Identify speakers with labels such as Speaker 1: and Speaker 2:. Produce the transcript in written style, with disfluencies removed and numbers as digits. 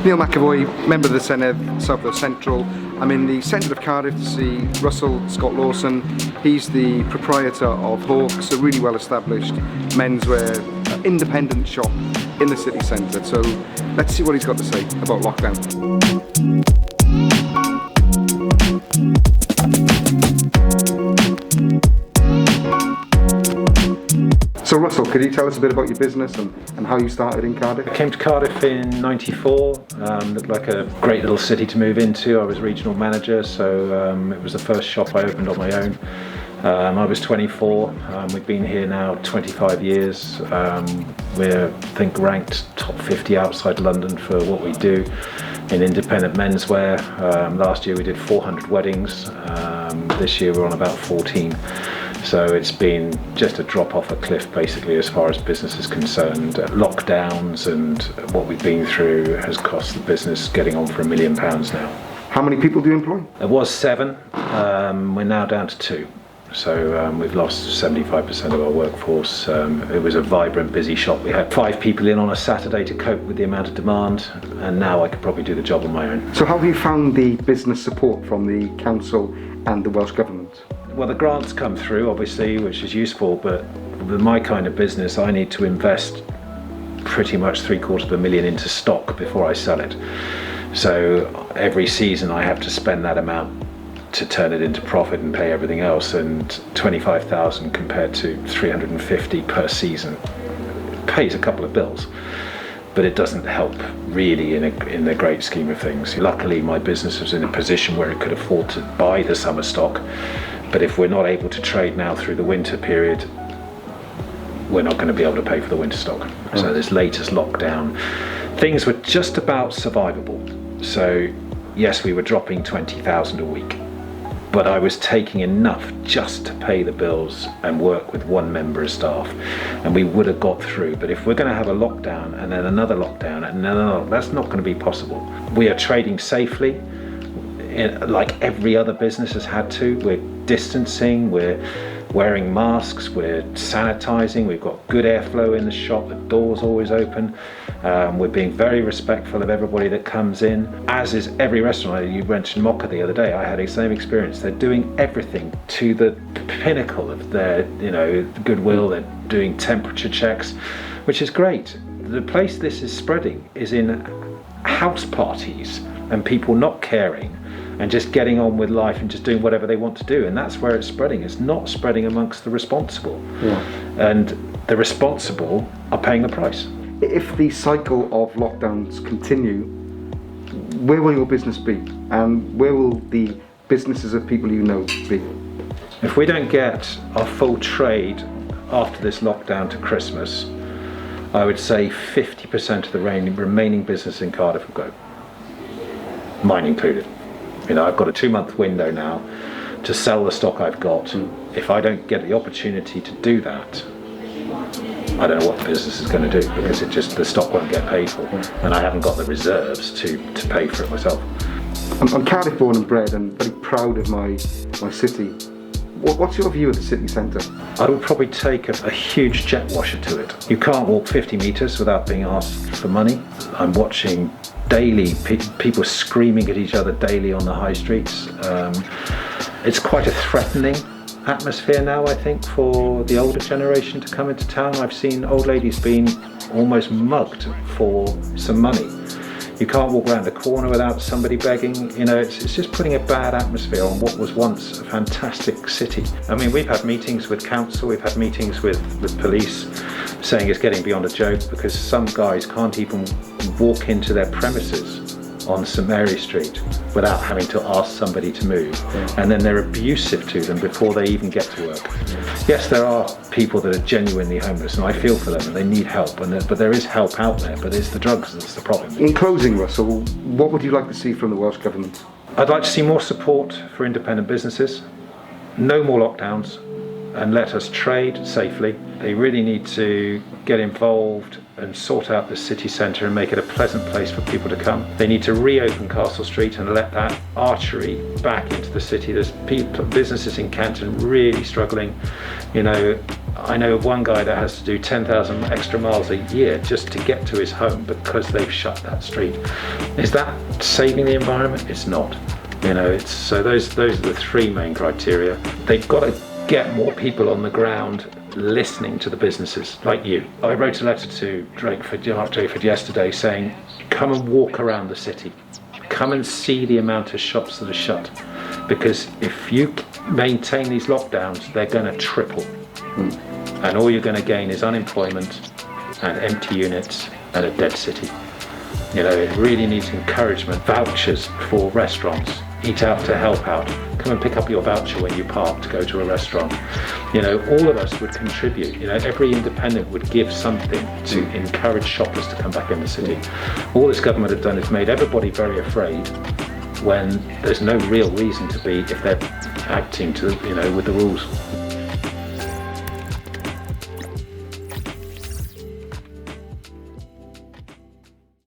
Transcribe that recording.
Speaker 1: Neil McAvoy, member of the Senedd, South Wales Central. I'm in the centre of Cardiff to see Russell Scott Lawson. He's the proprietor of Hawks, a really well established menswear independent shop in the city centre. So let's see what he's got to say about lockdown. So Russell, could you tell us a bit about your business and how you started in Cardiff?
Speaker 2: I came to Cardiff in '94, looked like a great little city to move into. I was regional manager, so it was the first shop I opened on my own. I was 24, we've been here now 25 years. We're, I think, ranked top 50 outside London for what we do in independent menswear. Last year we did 400 weddings, this year we're on about 14. So it's been just a drop off a cliff basically as far as business is concerned. Lockdowns and what we've been through has cost the business getting on for £1 million now.
Speaker 1: How many people do you employ?
Speaker 2: It was 7, we're now down to 2. So we've lost 75% of our workforce. It was a vibrant, busy shop. We had 5 people in on a Saturday to cope with the amount of demand, and now I could probably do the job on my own.
Speaker 1: So how have you found the business support from the council and the Welsh Government?
Speaker 2: Well, the grants come through, obviously, which is useful, but with my kind of business, I need to invest pretty much £750,000 into stock before I sell it. So every season I have to spend that amount to turn it into profit and pay everything else, and 25,000 compared to 350 per season pays a couple of bills, but it doesn't help really in the great scheme of things. Luckily my business was in a position where it could afford to buy the summer stock, but if we're not able to trade now through the winter period, we're not going to be able to pay for the winter stock. So this latest lockdown, things were just about survivable. So yes, we were dropping 20,000 a week, but I was taking enough just to pay the bills and work with 1 member of staff, and we would have got through. But if we're going to have a lockdown and then another lockdown and then another, that's not going to be possible. We are trading safely, like every other business has had to. We're distancing, we're wearing masks, we're sanitizing, we've got good airflow in the shop, the door's always open. We're being very respectful of everybody that comes in, as is every restaurant. You mentioned Mocha the other day. I had the same experience. They're doing everything to the pinnacle of their, goodwill. They're doing temperature checks, which is great. The place this is spreading is in house parties and people not caring and just getting on with life and just doing whatever they want to do, and that's where it's spreading. It's not spreading amongst the responsible. Yeah. And the responsible are paying the price.
Speaker 1: If the cycle of lockdowns continue, where will your business be? And where will the businesses of people you know be?
Speaker 2: If we don't get our full trade after this lockdown to Christmas, I would say 50% of the remaining business in Cardiff will go, mine included. I've got a 2-month window now to sell the stock I've got. If I don't get the opportunity to do that, I don't know what the business is going to do, because the stock won't get paid for, and I haven't got the reserves to pay for it myself.
Speaker 1: I'm Cardiff born and bred and very proud of my city. What's your view of the city centre?
Speaker 2: I would probably take a huge jet washer to it. You can't walk 50 metres without being asked for money. I'm watching daily people screaming at each other daily on the high streets. It's quite a threatening atmosphere now, I think, for the older generation to come into town. I've seen old ladies being almost mugged for some money. You can't walk around a corner without somebody begging. It's just putting a bad atmosphere on what was once a fantastic city. I mean, we've had meetings with council, we've had meetings with police saying it's getting beyond a joke, because some guys can't even walk into their premises on St Mary Street without having to ask somebody to move. And then they're abusive to them before they even get to work. Yes, there are people that are genuinely homeless, and I feel for them and they need help, but there is help out there, but it's the drugs that's the problem.
Speaker 1: In closing, Russell, what would you like to see from the Welsh Government?
Speaker 2: I'd like to see more support for independent businesses, no more lockdowns, and let us trade safely. They really need to get involved and sort out the city centre and make it a pleasant place for people to come. They need to reopen Castle Street and let that artery back into the city. There's businesses in Canton really struggling. I know of one guy that has to do 10,000 extra miles a year just to get to his home because they've shut that street. Is that saving the environment? It's not. So those are the three main criteria. They've got to get more people on the ground listening to the businesses like you. I wrote a letter to Mark Drakeford yesterday saying, come and walk around the city. Come and see the amount of shops that are shut. Because if you maintain these lockdowns, they're going to triple. And all you're going to gain is unemployment and empty units and a dead city. It really needs encouragement, vouchers for restaurants. Eat out to help out. Come and pick up your voucher when you park to go to a restaurant. All of us would contribute. Every independent would give something to encourage shoppers to come back in the city. All this government have done is made everybody very afraid when there's no real reason to be if they're acting with the rules.